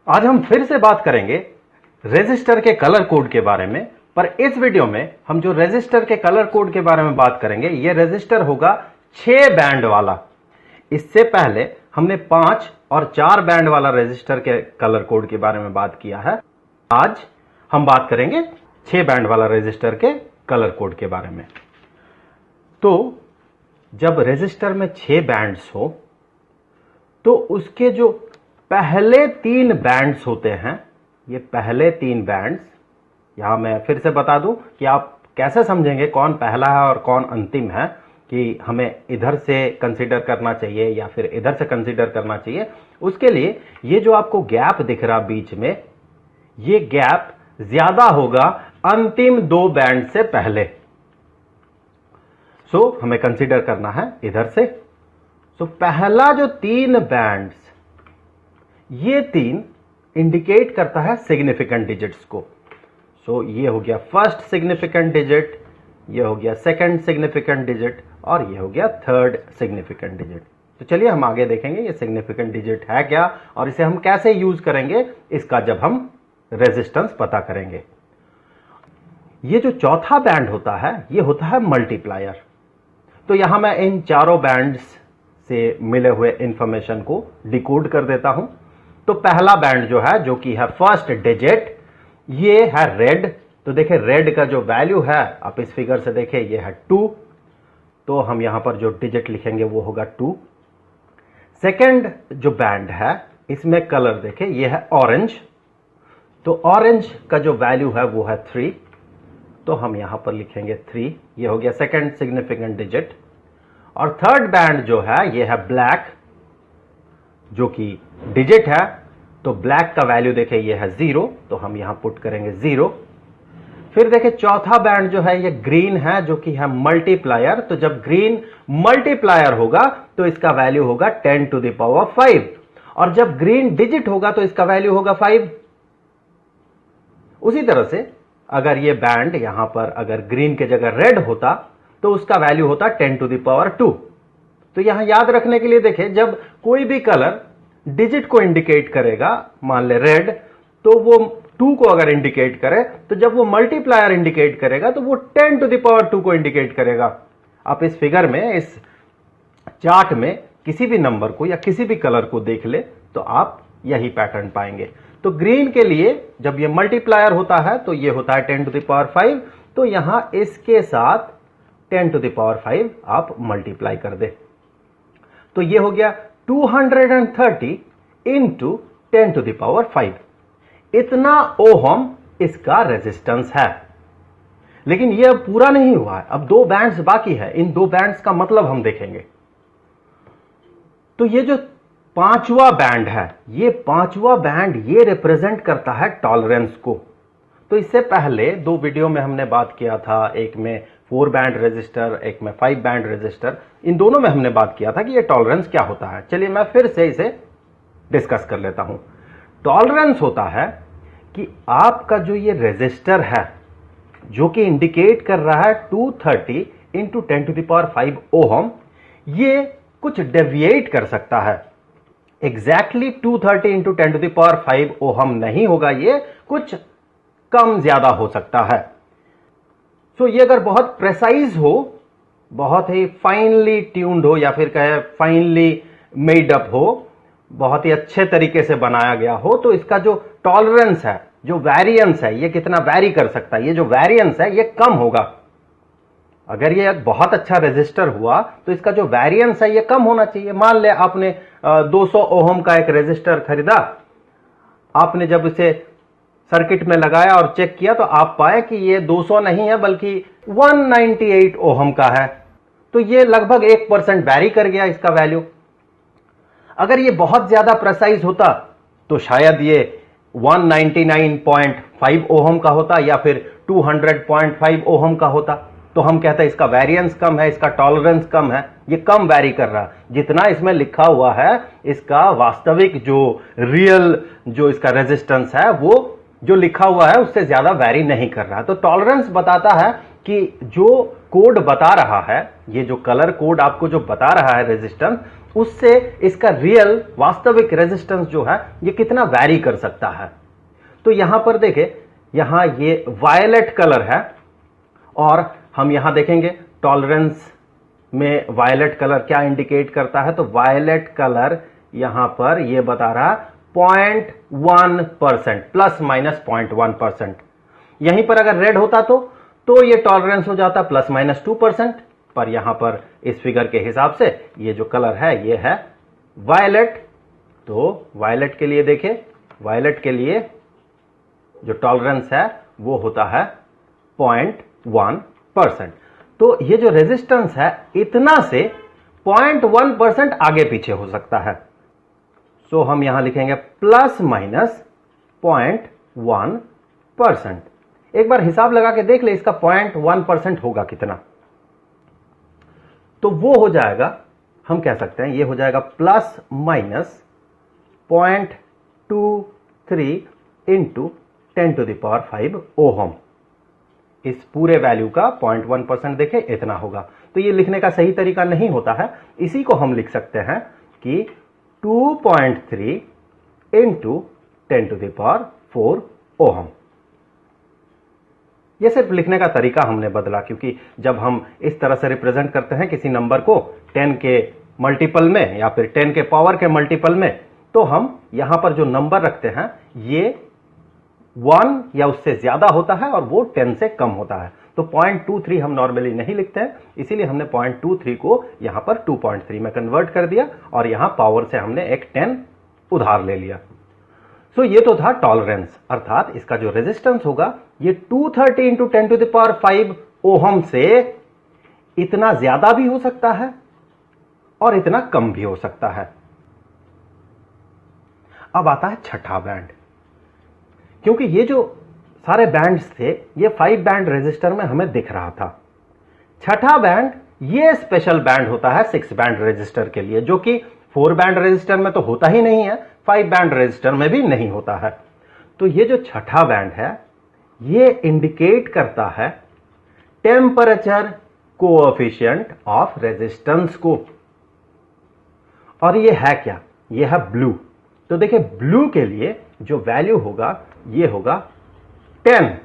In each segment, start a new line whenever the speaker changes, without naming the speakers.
आज हम फिर से बात करेंगे रेजिस्टर के कलर कोड के बारे में। पर इस वीडियो में हम जो रेजिस्टर के कलर कोड के बारे में बात करेंगे, यह रेजिस्टर होगा 6 बैंड वाला। इससे पहले हमने 5 और 4 बैंड वाला रेजिस्टर के कलर कोड के बारे में बात किया है। आज हम बात करेंगे 6 बैंड वाला रेजिस्टर के कलर कोड के बारे में। तो जब रेजिस्टर में 6 बैंड्स हो तो उसके जो पहले 3 बैंड्स होते हैं, ये पहले 3 बैंड्स, यहां मैं फिर से बता दूं कि आप कैसे समझेंगे कौन पहला है और कौन अंतिम है, कि हमें इधर से कंसीडर करना चाहिए या फिर इधर से कंसीडर करना चाहिए। उसके लिए ये जो आपको गैप दिख रहा बीच में, ये गैप ज्यादा होगा अंतिम 2 बैंड से पहले। सो हमें कंसीडर करना है इधर से। सो पहला जो 3 बैंड्स, ये 3 इंडिकेट करता है सिग्निफिकेंट डिजिट्स को। सो ये हो गया फर्स्ट सिग्निफिकेंट डिजिट, ये हो गया सेकंड सिग्निफिकेंट डिजिट और ये हो गया थर्ड सिग्निफिकेंट डिजिट। तो चलिए हम आगे देखेंगे ये सिग्निफिकेंट डिजिट है क्या और इसे हम कैसे यूज करेंगे, इसका जब हम रेजिस्टेंस पता करेंगे। ये जो चौथा बैंड होता है, ये होता है मल्टीप्लायर। तो यहां मैं इन चारों बैंड्स से मिले हुए इंफॉर्मेशन को डिकोड कर देता हूं। तो पहला बैंड जो है, जो कि है फर्स्ट डिजिट, ये है रेड। तो देखिए रेड का जो वैल्यू है, आप इस फिगर से देखिए, ये है 2। तो हम यहां पर जो डिजिट लिखेंगे वो होगा 2। सेकंड जो बैंड है, इसमें कलर देखिए, ये है ऑरेंज। तो ऑरेंज का जो वैल्यू है वो है 3। तो हम यहां पर लिखेंगे 3। ये हो गया सेकंड सिग्निफिकेंट डिजिट। और थर्ड बैंड जो है, ये है ब्लैक, जो कि डिजिट है। तो ब्लैक का वैल्यू देखें, ये है 0। तो हम यहां पुट करेंगे 0। फिर देखें चौथा बैंड जो है, ये ग्रीन है, जो कि है मल्टीप्लायर। तो जब ग्रीन मल्टीप्लायर होगा तो इसका वैल्यू होगा 10 to the power 5। और जब ग्रीन डिजिट होगा तो इसका वैल्यू होगा 5। उसी तरह से अगर ये बैंड यहां पर अगर ग्रीन के जगह रेड होता तो उसका वैल्यू होता 10 to the power 2। तो यहां याद रखने के लिए देखें, जब कोई भी कलर डिजिट को इंडिकेट करेगा, मान ले रेड, तो वो 2 को अगर इंडिकेट करे, तो जब वो मल्टीप्लायर इंडिकेट करेगा तो वो 10 to the power 2 को इंडिकेट करेगा। आप इस फिगर में, इस चार्ट में किसी भी नंबर को या किसी भी कलर को देख ले तो आप यही पैटर्न पाएंगे। तो ग्रीन के लिए जब ये मल्टीप्लायर होता है तो ये होता है 10 to the power 5। तो यहां इसके साथ 10 to the power 5 आप मल्टीप्लाई कर दे। तो ये हो गया 230 इंटू 10 to the power 5। इतना ओहम इसका रेजिस्टेंस है। लेकिन यह पूरा नहीं हुआ है, अब 2 बैंड्स बाकी है। इन 2 बैंड्स का मतलब हम देखेंगे। तो ये जो 5वां बैंड है, ये 5वां बैंड ये रिप्रेजेंट करता है टॉलरेंस को। तो इससे पहले 2 वीडियो में हमने बात किया था, एक में 4 बैंड रेजिस्टर, एक में 5 बैंड रेजिस्टर। इन दोनों में हमने बात किया था कि ये टॉलरेंस क्या होता है। चलिए मैं फिर से इसे डिस्कस कर लेता हूं। टॉलरेंस होता है कि आपका जो ये रेजिस्टर है, जो कि इंडिकेट कर रहा है 230 into 10 to the power 5 ohm, ये कुछ डेविएट कर सकता है। Exactly 230 into 10 to the power 5 ohm नहीं होगा, ये कुछ कम ज्यादा हो सकता है। सो ये अगर बहुत प्रेसाइज हो, बहुत ही फाइनली ट्यून्ड हो, या फिर कहे फाइनली मेड अप हो, बहुत ही अच्छे तरीके से बनाया गया हो, तो इसका जो टॉलरेंस है, जो वेरिएंस है, ये कितना वैरी कर सकता है, ये जो वेरिएंस है ये कम होगा। अगर ये बहुत अच्छा रेजिस्टर हुआ तो इसका जो वेरिएंस है ये कम होना चाहिए। मान ले आपने 200 ओहम का एक रेजिस्टर खरीदा, आपने जब इसे सर्किट में लगाया और चेक किया तो आप पाए कि ये 200 नहीं है बल्कि 198 ओहम का है। तो ये लगभग 1% वैरी कर गया इसका वैल्यू। अगर ये बहुत ज्यादा प्रेसाइज होता तो शायद ये 199.5 ओहम का होता या फिर 200.5 ओहम का होता। तो हम कहते हैं इसका वेरिएंस कम है, इसका टॉलरेंस कम है, ये कम वैरी कर रहा है। जितना इसमें लिखा हुआ है, इसका वास्तविक जो रियल जो इसका रेजिस्टेंस है, वो जो लिखा हुआ है उससे ज्यादा वैरी नहीं कर रहा है। तो टॉलरेंस बताता है कि जो कोड बता रहा है, ये जो कलर कोड आपको जो बता रहा है रेजिस्टेंस, उससे इसका रियल वास्तविक रेजिस्टेंस जो है ये कितना वैरी कर सकता है। तो यहां पर देखें, यहां ये वायलेट कलर है और हम यहां देखेंगे टॉलरेंस में वायलेट कलर क्या इंडिकेट करता है। तो वायलेट कलर यहां पर ये बता रहा है 0.1%, प्लस माइनस 0.1%। यहीं पर अगर रेड होता तो ये टॉलरेंस हो जाता प्लस माइनस 2%, पर यहां पर इस फिगर के हिसाब से ये जो कलर है ये है वायलेट। तो वायलेट के लिए देखें, वायलेट के लिए जो टॉलरेंस है वो होता है 0.1%। तो ये जो रेजिस्टेंस है इतना से 0.1% आगे पीछे हो सकता है। सो हम यहां लिखेंगे प्लस माइनस 0.1%। एक बार हिसाब लगा के देख ले इसका 0.1% होगा कितना। तो वो हो जाएगा, हम कह सकते हैं ये हो जाएगा प्लस माइनस 0.23 इंटू 10⁵ ओहम। इस पूरे वैल्यू का 0.1% देखें इतना होगा। तो ये लिखने का सही तरीका नहीं होता है, इसी को हम लिख सकते हैं कि 2.3 इंटू 10⁴ ओहम। ये सिर्फ लिखने का तरीका हमने बदला, क्योंकि जब हम इस तरह से रिप्रेजेंट करते हैं किसी नंबर को 10 के मल्टीपल में या फिर 10 के पावर के मल्टीपल में, तो हम यहां पर जो नंबर रखते हैं ये 1 या उससे ज्यादा होता है और वो 10 से कम होता है। तो 0.23 हम नॉर्मली नहीं लिखते हैं, इसीलिए हमने 0.23 को यहां पर 2.3 में कन्वर्ट कर दिया और यहां पावर से हमने एक 10 उधार ले लिया। सो ये तो था टॉलरेंस, अर्थात इसका जो रेजिस्टेंस होगा ये 230 इंटू 10⁵ ओहम से इतना ज्यादा भी हो सकता है और इतना कम भी हो सकता है। अब आता है छठा बैंड। क्योंकि ये जो सारे बैंड्स थे ये 5 बैंड रेजिस्टर में हमें दिख रहा था। छठा बैंड ये स्पेशल बैंड होता है 6 बैंड रेजिस्टर के लिए, जो कि 4 बैंड रेजिस्टर में तो होता ही नहीं है, 5 बैंड रेजिस्टर में भी नहीं होता है। तो ये जो छठा बैंड है ये इंडिकेट करता है टेम्परेचर कोएफिशिएंट ऑफ रेजिस्टेंस को। और ये है क्या? ये है ब्लू। तो देखिए ब्लू के लिए जो वैल्यू होगा ये होगा 10।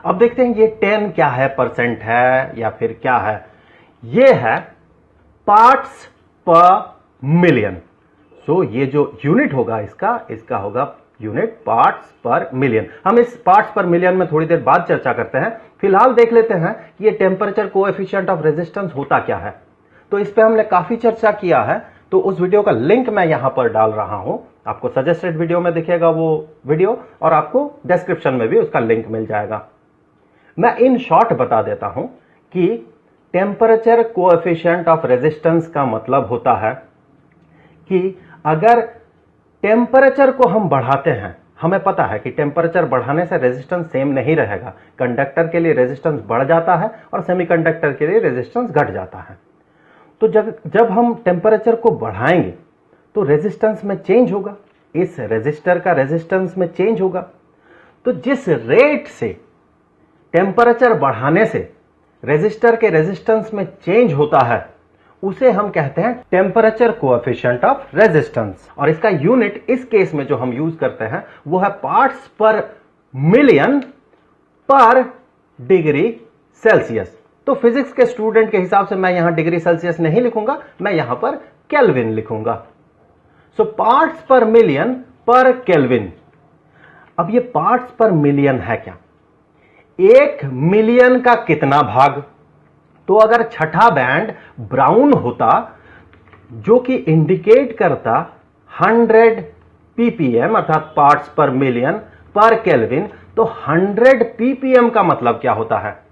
अब देखते हैं ये 10 क्या है, परसेंट है या फिर क्या है। ये है पार्ट्स पर मिलियन। सो ये जो यूनिट होगा इसका होगा यूनिट पार्ट्स पर मिलियन। हम इस पार्ट्स पर मिलियन में थोड़ी देर बाद चर्चा करते हैं। फिलहाल देख लेते हैं कि ये टेम्परेचर कोएफिशिएंट ऑफ रेजिस्टेंस होता क्या है। तो इस पे हमने काफी चर्चा किया है, तो उस वीडियो का लिंक मैं यहां पर डाल रहा हूं। आपको सजेस्टेड वीडियो में दिखेगा वो वीडियो और आपको डिस्क्रिप्शन में भी उसका लिंक मिल जाएगा। मैं इन शॉर्ट बता देता हूं कि टेम्परेचर कोएफिशिएंट ऑफ रेजिस्टेंस का मतलब होता है कि अगर टेम्परेचर को हम बढ़ाते हैं, हमें पता है कि टेम्परेचर बढ़ाने से रेजिस्टेंस सेम नहीं रहेगा। कंडक्टर के लिए रेजिस्टेंस बढ़ जाता है और सेमीकंडक्टर के लिए रेजिस्टेंस घट जाता है। तो जब हम टेम्परेचर को बढ़ाएंगे तो रेजिस्टेंस में चेंज होगा, इस रेजिस्टर का रेजिस्टेंस में चेंज होगा। तो जिस रेट से टेम्परेचर बढ़ाने से रेजिस्टर के रेजिस्टेंस में चेंज होता है उसे हम कहते हैं टेम्परेचर कोएफिशिएंट ऑफ रेजिस्टेंस। और इसका यूनिट इस केस में जो हम यूज करते हैं वो है पार्ट्स पर मिलियन पर डिग्री सेल्सियस। तो फिजिक्स के स्टूडेंट के हिसाब से मैं यहां डिग्री सेल्सियस नहीं लिखूंगा, मैं यहां पर केल्विन लिखूंगा। सो पार्ट्स पर मिलियन पर केल्विन। अब ये पार्ट्स पर मिलियन है क्या? 1 मिलियन का कितना भाग? तो अगर छठा बैंड ब्राउन होता जो कि इंडिकेट करता 100 ppm अर्थात पार्ट्स पर मिलियन पर केल्विन, तो 100 ppm का मतलब क्या होता है?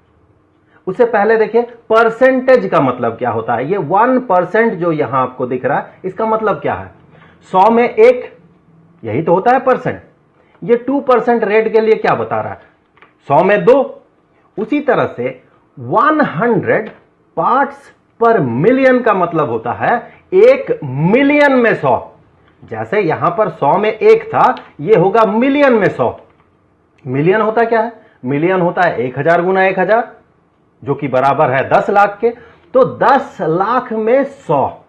उससे पहले देखिए परसेंटेज का मतलब क्या होता है। ये 1% जो यहां आपको दिख रहा है इसका मतलब क्या है? 100 में 1, यही तो होता है परसेंट। ये 2% रेट के लिए क्या बता रहा है? 100 में 2। उसी तरह से 100 पार्ट्स पर मिलियन का मतलब होता है 1 मिलियन में 100। जैसे यहां पर 100 में 1 था, यह होगा मिलियन में 100। मिलियन होता क्या है? मिलियन होता है 1000 गुना 1000, जो कि बराबर है 10 लाख के, तो 10 लाख में 100,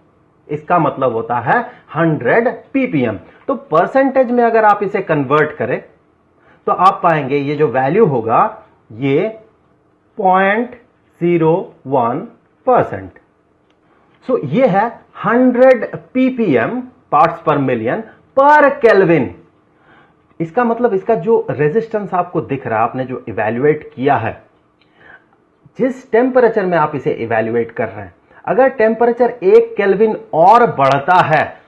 इसका मतलब होता है 100 ppm। तो परसेंटेज में अगर आप इसे कन्वर्ट करें तो आप पाएंगे ये जो वैल्यू होगा ये 0.01%। सो ये है 100 ppm पार्ट्स पर मिलियन पर केल्विन। इसका मतलब इसका जो रेजिस्टेंस आपको दिख रहा है, आपने जो इवैल्यूएट किया है, जिस टेम्परेचर में आप इसे इवैल्यूएट कर रहे हैं, अगर टेम्परेचर 1 केल्विन और बढ़ता है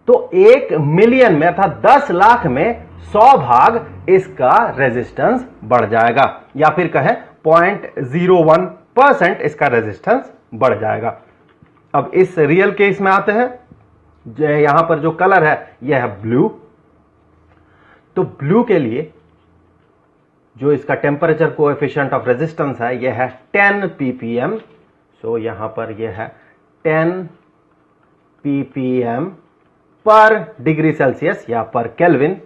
तो 1 मिलियन में अर्थात 10 लाख में 100 भाग इसका रेजिस्टेंस बढ़ जाएगा, या फिर कहें 0.01% इसका रेजिस्टेंस बढ़ जाएगा। अब इस रियल केस में आते हैं, जो यहां पर जो कलर है यह है ब्लू। तो ब्लू के लिए जो इसका टेम्परेचर कोएफिशिएंट ऑफ रेजिस्टेंस है यह है 10 ppm। सो यहां पर यह है 10 ppm पर डिग्री सेल्सियस या पर केल्विन।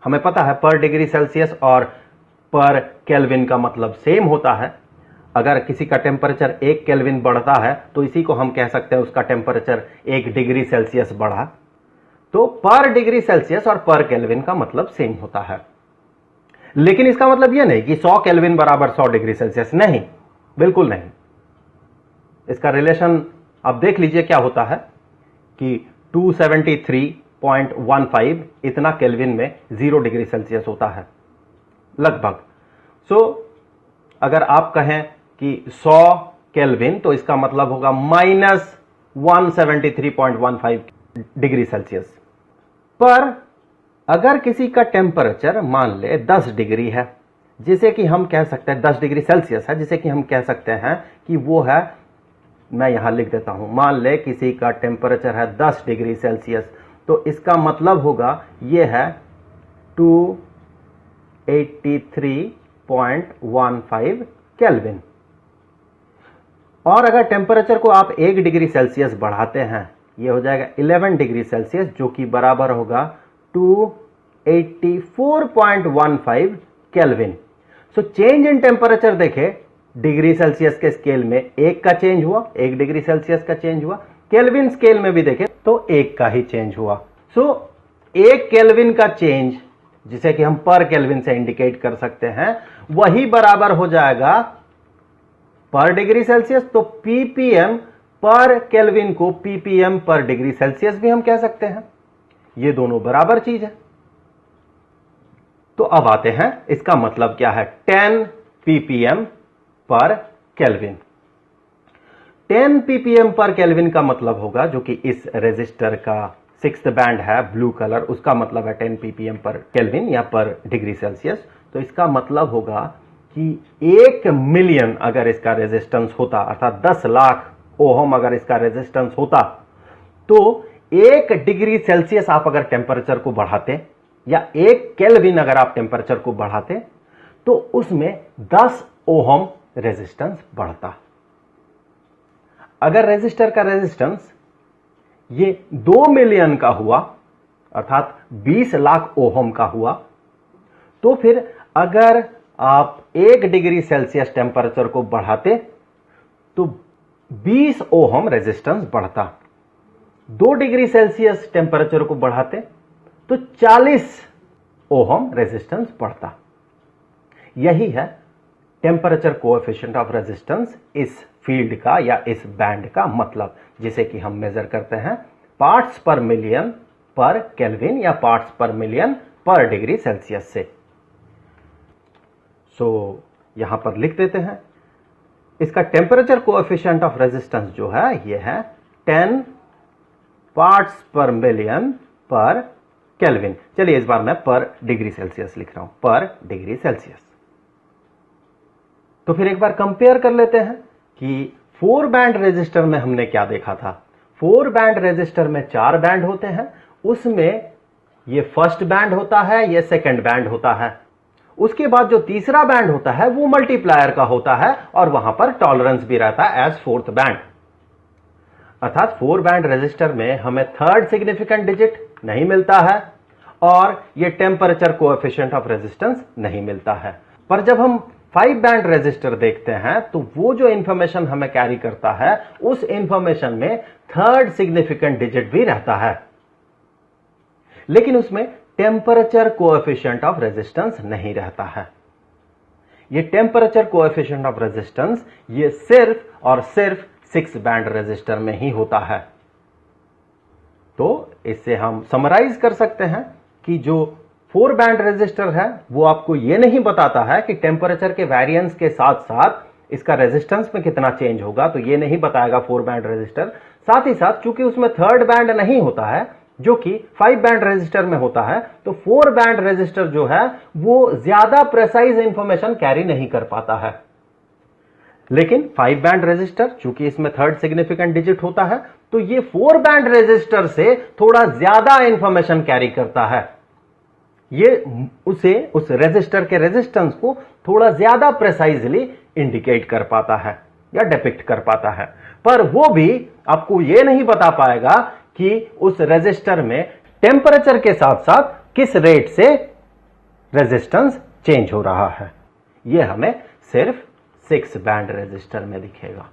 हमें पता है पर डिग्री सेल्सियस और पर केल्विन का मतलब सेम होता है। अगर किसी का टेम्परेचर 1 केल्विन बढ़ता है तो इसी को हम कह सकते हैं उसका टेम्परेचर 1 डिग्री सेल्सियस बढ़ा। तो पर डिग्री सेल्सियस और पर केल्विन का मतलब सेम होता है, लेकिन इसका मतलब यह नहीं कि 100 केल्विन बराबर 100 डिग्री सेल्सियस, नहीं, बिल्कुल नहीं। इसका रिलेशन आप देख लीजिए क्या होता है कि 273.15 इतना केल्विन में 0 डिग्री सेल्सियस होता है लगभग। सो अगर आप कहें कि 100 केल्विन तो इसका मतलब होगा -173.15 डिग्री सेल्सियस। पर अगर किसी का टेम्परेचर मान ले 10 डिग्री है, जिसे कि हम कह सकते हैं 10 डिग्री सेल्सियस है, जिसे कि हम कह सकते हैं कि वो है, मैं यहां लिख देता हूं, मान ले किसी का टेम्परेचर है 10 डिग्री सेल्सियस, तो इसका मतलब होगा ये है 283.15 केल्विन। और अगर टेम्परेचर को आप 1 डिग्री सेल्सियस बढ़ाते हैं, ये हो जाएगा 11 डिग्री सेल्सियस, जो कि बराबर होगा 284.15 kelvin. So change in temperature देखें, डिग्री सेल्सियस के स्केल में 1 का चेंज हुआ, 1 डिग्री सेल्सियस का चेंज हुआ। केल्विन स्केल में भी देखें तो 1 का ही चेंज हुआ। सो 1 केल्विन का चेंज, जिसे कि हम पर केल्विन से इंडिकेट कर सकते हैं, वही बराबर हो जाएगा पर डिग्री सेल्सियस। तो ppm पर केल्विन को ppm पर डिग्री सेल्सियस भी हम कह सकते हैं, ये दोनों बराबर चीज है। तो अब आते हैं इसका मतलब क्या है, 10 ppm पर केल्विन। 10 ppm पर केल्विन का मतलब होगा, जो कि इस रेजिस्टर का 6th बैंड है ब्लू कलर, उसका मतलब है 10 ppm पर केल्विन या पर डिग्री सेल्सियस। तो इसका मतलब होगा कि 1 मिलियन अगर इसका रेजिस्टेंस होता, अर्थात 10 लाख ओहम अगर इसका रेजिस्टेंस होता, तो 1 डिग्री सेल्सियस आप अगर टेम्परेचर को बढ़ाते या 1 केल्विन अगर आप टेम्परेचर को बढ़ाते तो उसमें 10 ओहम रेजिस्टेंस बढ़ता। अगर रेजिस्टर का रेजिस्टेंस ये 2 मिलियन का हुआ, अर्थात 20 लाख ओहम का हुआ, तो फिर अगर आप 1 डिग्री सेल्सियस टेम्परेचर को बढ़ाते तो 20 ओहम रेजिस्टेंस बढ़ता। 2 डिग्री सेल्सियस टेम्परेचर को बढ़ाते तो 40 ओहम रेजिस्टेंस बढ़ता। यही है टेम्परेचर कोएफिशिएंट ऑफ रेजिस्टेंस इस फील्ड का या इस बैंड का मतलब, जिसे कि हम मेजर करते हैं पार्ट्स पर मिलियन पर केल्विन या पार्ट्स पर मिलियन पर डिग्री सेल्सियस से। सो यहां पर लिख देते हैं, इसका टेम्परेचर कोएफिशिएंट ऑफ रेजिस्टेंस जो है यह है 10 पार्ट्स पर मिलियन पर केल्विन। चलिए इस बार मैं पर डिग्री सेल्सियस लिख रहा हूं, पर डिग्री सेल्सियस। तो फिर एक बार कंपेयर कर लेते हैं कि 4 बैंड रेजिस्टर में हमने क्या देखा था। 4 बैंड रेजिस्टर में 4 बैंड होते हैं, उसमें ये फर्स्ट बैंड होता है, ये सेकंड बैंड होता है। उसके बाद जो तीसरा बैंड होता है वो मल्टीप्लायर का होता है और वहां पर टॉलरेंस भी रहता है एज 4th बैंड। अर्थात 4 बैंड रेजिस्टर में हमें 3rd सिग्निफिकेंट डिजिट नहीं मिलता है और ये टेम्परेचर कोएफिशिएंट ऑफ रेजिस्टेंस नहीं मिलता है। पर जब हम 5 बैंड रेजिस्टर देखते हैं तो वो जो इंफॉर्मेशन हमें कैरी करता है उस इंफॉर्मेशन में थर्ड सिग्निफिकेंट डिजिट भी रहता है, लेकिन उसमें टेम्परेचर कोएफिशिएंट ऑफ रेजिस्टेंस नहीं रहता है। ये टेम्परेचर कोएफिशिएंट ऑफ रेजिस्टेंस ये सिर्फ और सिर्फ 6 बैंड रेजिस्टर में ही होता है। तो इससे हम समराइज कर सकते हैं कि जो 4 बैंड रेजिस्टर है वो आपको ये नहीं बताता है कि टेम्परेचर के वेरिएंस के साथ साथ इसका रेजिस्टेंस में कितना चेंज होगा, तो ये नहीं बताएगा 4 बैंड रेजिस्टर। साथ ही साथ चूंकि उसमें थर्ड बैंड नहीं होता है जो कि 5 बैंड रेजिस्टर में होता है, तो 4 बैंड रेजिस्टर जो है वो ज्यादा प्रेसाइज इंफॉर्मेशन कैरी नहीं कर पाता है। लेकिन 5 बैंड रेजिस्टर चूंकि इसमें थर्ड सिग्निफिकेंट डिजिट होता है तो ये 4 बैंड रेजिस्टर से थोड़ा ज्यादा इंफॉर्मेशन कैरी करता है। ये उस रेजिस्टर के रेजिस्टेंस को थोड़ा ज्यादा प्रेसाइजली इंडिकेट कर पाता है या डिपिक्ट कर पाता है, पर वो भी आपको ये नहीं बता पाएगा कि उस रेजिस्टर में टेम्परेचर के साथ साथ किस रेट से रेजिस्टेंस चेंज हो रहा है। यह हमें सिर्फ 6 बैंड रेजिस्टर में दिखेगा।